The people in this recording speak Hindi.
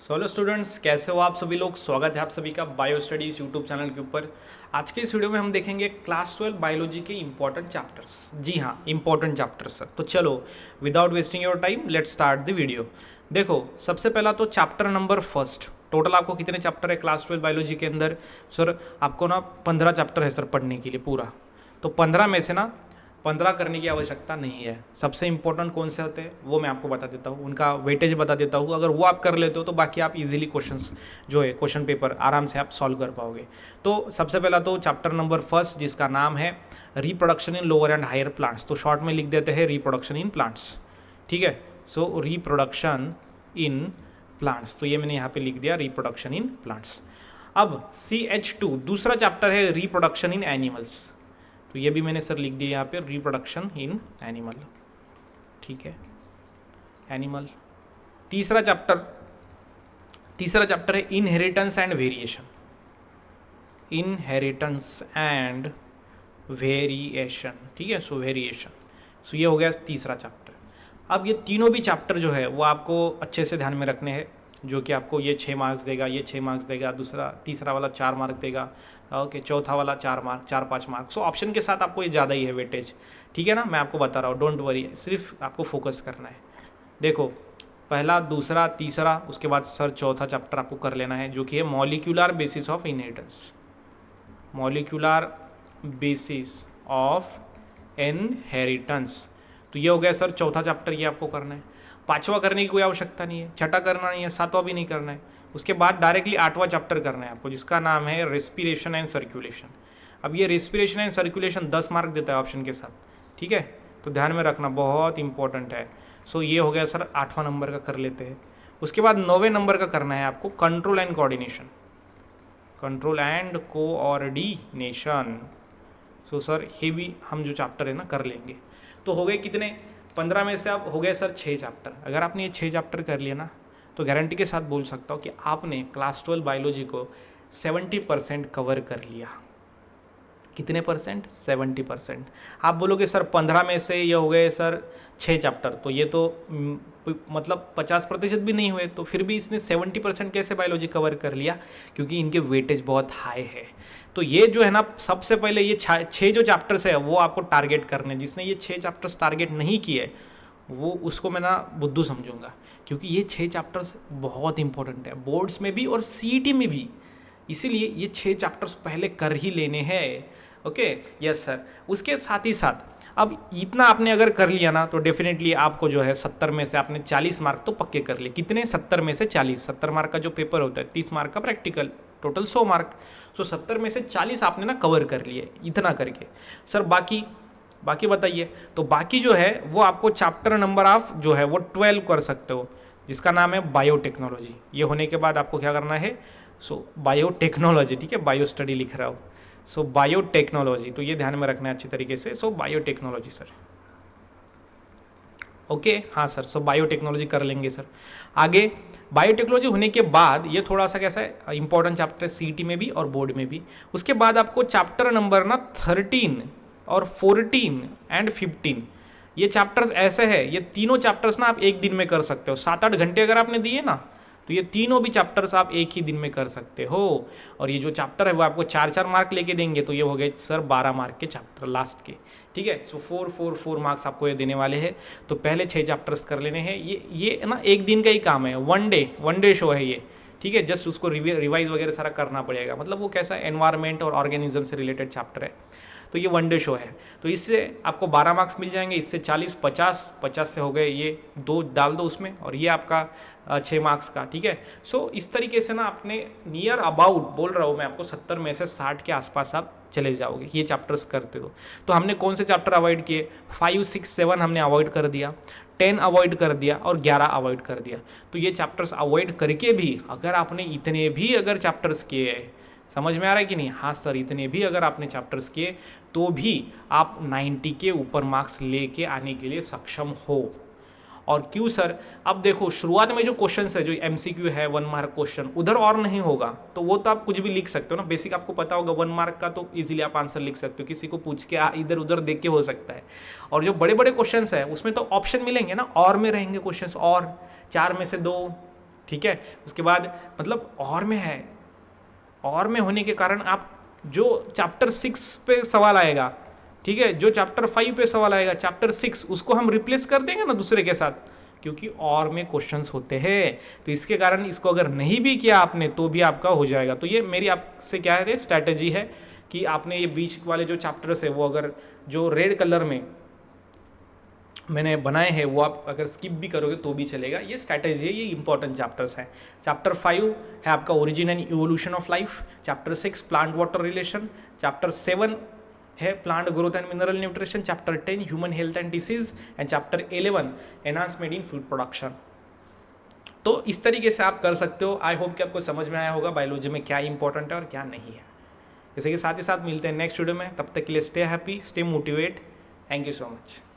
हेलो स्टूडेंट्स, कैसे हो आप सभी लोग। स्वागत है आप सभी का बायो स्टडीज यूट्यूब चैनल के ऊपर। आज के इस वीडियो में हम देखेंगे क्लास 12 बायोलॉजी के इंपॉर्टेंट चैप्टर्स। जी हाँ, इंपॉर्टेंट चैप्टर्स सर। तो चलो without wasting your time let's start the video. देखो, सबसे पहला तो चैप्टर नंबर फर्स्ट। टोटल आपको कितने चैप्टर है क्लास 12 बायोलॉजी के अंदर? सर आपको ना 15 चैप्टर है सर पढ़ने के लिए पूरा। तो 15 में से ना 15 करने की आवश्यकता नहीं है। सबसे इंपॉर्टेंट कौन से होते हैं वो मैं आपको बता देता हूँ, उनका वेटेज बता देता हूँ। अगर वो आप कर लेते हो तो बाकी आप इजीली क्वेश्चंस जो है क्वेश्चन पेपर आराम से आप सॉल्व कर पाओगे। तो सबसे पहला तो चैप्टर नंबर फर्स्ट जिसका नाम है reproduction in lower and higher plants. तो शॉर्ट में लिख देते हैं रिप्रोडक्शन इन प्लांट्स। ठीक है, सो रिप्रोडक्शन इन प्लांट्स, तो ये मैंने यहाँ पे लिख दिया रिप्रोडक्शन इन प्लांट्स। अब CH2 दूसरा चैप्टर है रिप्रोडक्शन इन एनिमल्स। तो ये भी मैंने सर लिख दिया यहाँ पे रिप्रोडक्शन इन एनिमल। ठीक है, एनिमल। तीसरा चैप्टर है inheritance and variation. Inheritance and variation, ठीक है, सो वेरिएशन। सो ये हो गया तीसरा चैप्टर। अब ये तीनों भी चैप्टर जो है वो आपको अच्छे से ध्यान में रखने हैं, जो कि आपको ये 6 मार्क्स देगा, ये 6 मार्क्स देगा, तीसरा वाला 4 मार्क देगा, ओके, चौथा वाला 4 मार्क, 4-5 मार्क। सो ऑप्शन के साथ आपको ये ज़्यादा ही है वेटेज। ठीक है ना, मैं आपको बता रहा हूँ, डोंट वरी, सिर्फ आपको फोकस करना है। देखो, पहला, दूसरा, तीसरा, उसके बाद सर चौथा चैप्टर आपको कर लेना है, जो कि है molecular basis of inheritance. Molecular basis of inheritance, तो ये हो गया सर चौथा चैप्टर, ये आपको करना है। पांचवा करने की कोई आवश्यकता नहीं है, छठा करना नहीं है, सातवां भी नहीं करना है। उसके बाद डायरेक्टली 8वां चैप्टर करना है आपको, जिसका नाम है रेस्पिरेशन एंड सर्कुलेशन। अब ये रेस्पिरेशन एंड सर्कुलेशन 10 मार्क देता है ऑप्शन के साथ। ठीक है, तो ध्यान में रखना, बहुत इंपॉर्टेंट है। सो ये हो गया सर 8वां नंबर का कर लेते हैं। उसके बाद 9वें नंबर का करना है आपको control and coordination. Control and coordination, so sir ये भी हम जो चैप्टर है ना कर लेंगे। तो हो गए कितने? 15 में से आप हो गए सर 6 चैप्टर। अगर आपने ये 6 चैप्टर कर लिया ना, तो गारंटी के साथ बोल सकता हूँ कि आपने क्लास 12 बायोलॉजी को 70% कवर कर लिया। कितने परसेंट? 70%। आप बोलोगे सर 15 में से ये हो गए सर 6 चैप्टर, तो ये तो मतलब 50% भी नहीं हुए, तो फिर भी इसने 70% कैसे बायोलॉजी कवर कर लिया? क्योंकि इनके वेटेज बहुत हाई है। तो ये जो है ना, सबसे पहले ये 6 जो चैप्टर्स है वो आपको टारगेट करने। जिसने ये 6 चैप्टर्स टारगेट नहीं किए वो उसको मैं ना बुद्धू समझूंगा, क्योंकि ये 6 चैप्टर्स बहुत इंपॉर्टेंट है बोर्ड्स में भी और CET में भी। इसीलिए ये 6 चैप्टर्स पहले कर ही लेने हैं। Okay, yes sir. उसके साथ ही साथ अब इतना आपने अगर कर लिया ना, तो डेफिनेटली आपको जो है 70 में से आपने 40 मार्क तो पक्के कर लिए। कितने? 70 में से 40। 70 मार्क का जो पेपर होता है, 30 मार्क का प्रैक्टिकल, टोटल 100 मार्क। तो 70 में से 40 आपने ना कवर कर लिए इतना करके। सर बाकी बताइए। तो बाकी जो है वो आपको चैप्टर नंबर आप जो है वो 12 कर सकते हो, जिसका नाम है बायोटेक्नोलॉजी। ये होने के बाद आपको क्या करना है? सो बायोटेक्नोलॉजी, ठीक है, बायो स्टडी लिख रहा हूँ। सो बायोटेक्नोलॉजी, तो ये ध्यान में रखना है अच्छी तरीके से। सो बायोटेक्नोलॉजी सर, ओके, हाँ सर। सो बायोटेक्नोलॉजी कर लेंगे सर। आगे बायोटेक्नोलॉजी होने के बाद ये थोड़ा सा कैसा है, इंपॉर्टेंट चैप्टर है CET में भी और बोर्ड में भी। उसके बाद आपको चैप्टर नंबर ना 13 और 14 एंड 15, ये चैप्टर्स ऐसे है, ये तीनों चैप्टर्स ना आप एक दिन में कर सकते हो। 7-8 घंटे अगर आपने दिए ना, तो ये तीनों भी चैप्टर्स आप एक ही दिन में कर सकते हो। और ये जो चैप्टर है वो आपको 4-4 मार्क लेके देंगे, तो ये हो गए सर 12 मार्क के चैप्टर लास्ट के। ठीक है, सो 4 मार्क्स आपको ये देने वाले हैं। तो पहले 6 चैप्टर्स कर लेने हैं। ये ना एक दिन का ही काम है, वन डे शो है ये। ठीक है, जस्ट उसको रिवाइज वगैरह सारा करना पड़ेगा। मतलब वो कैसा एनवायरमेंट और ऑर्गेनिज्म से रिलेटेड चैप्टर है, तो ये वन डे शो है। तो इससे आपको 12 मार्क्स मिल जाएंगे, इससे 40, 50 से हो गए, ये 2 डाल दो उसमें, और ये आपका 6 मार्क्स का। ठीक है, सो इस तरीके से ना आपने नियर अबाउट, बोल रहा हूँ मैं आपको, 70 में से 60 के आसपास आप चले जाओगे ये चैप्टर्स करते हो। तो हमने कौन से चैप्टर अवॉइड किए? 5, 6, 7 हमने अवॉइड कर दिया, 10 अवॉइड कर दिया और 11 अवॉइड कर दिया। तो ये चैप्टर्स अवॉइड करके भी अगर आपने इतने भी अगर चैप्टर्स किए, समझ में आ रहा है कि नहीं? हाँ सर, इतने भी अगर आपने चैप्टर्स किए तो भी आप 90 के ऊपर मार्क्स लेके आने के लिए सक्षम हो। और क्यों सर? अब देखो, शुरुआत में जो क्वेश्चन है, जो MCQ है 1 मार्क क्वेश्चन, उधर और नहीं होगा, तो वो तो आप कुछ भी लिख सकते हो ना। बेसिक आपको पता होगा 1 मार्क का, तो इजीली आप आंसर लिख सकते हो, किसी को पूछ के इधर उधर देख के हो सकता है। और जो बड़े बड़े क्वेश्चन है उसमें तो ऑप्शन मिलेंगे ना, और में रहेंगे क्वेश्चन, और 4 में से 2, ठीक है। उसके बाद मतलब और में है, और में होने के कारण आप जो चैप्टर 6 पे सवाल आएगा, ठीक है, जो चैप्टर 5 पे सवाल आएगा, चैप्टर 6 उसको हम रिप्लेस कर देंगे ना दूसरे के साथ, क्योंकि और में क्वेश्चंस होते हैं। तो इसके कारण इसको अगर नहीं भी किया आपने तो भी आपका हो जाएगा। तो ये मेरी आपसे क्या है स्ट्रैटेजी है कि आपने ये बीच वाले जो चैप्टर्स है वो अगर जो रेड कलर में मैंने बनाए हैं वो आप अगर स्किप भी करोगे तो भी चलेगा। ये स्ट्रैटेजी है, ये इंपॉर्टेंट चैप्टर्स हैं। चैप्टर 5 है आपका origin and evolution of life, chapter 6 plant water relation, chapter 7 है plant growth and mineral nutrition, chapter 10 human health and disease and chapter 11 enhancement in food production. तो इस तरीके से आप कर सकते हो। आई होप कि आपको समझ में आया होगा बायोलॉजी में क्या इंपॉर्टेंट है और क्या नहीं है। जैसे कि साथ ही साथ मिलते हैं नेक्स्ट वीडियो में, तब तक के लिए stay happy, stay motivate. Thank you so much.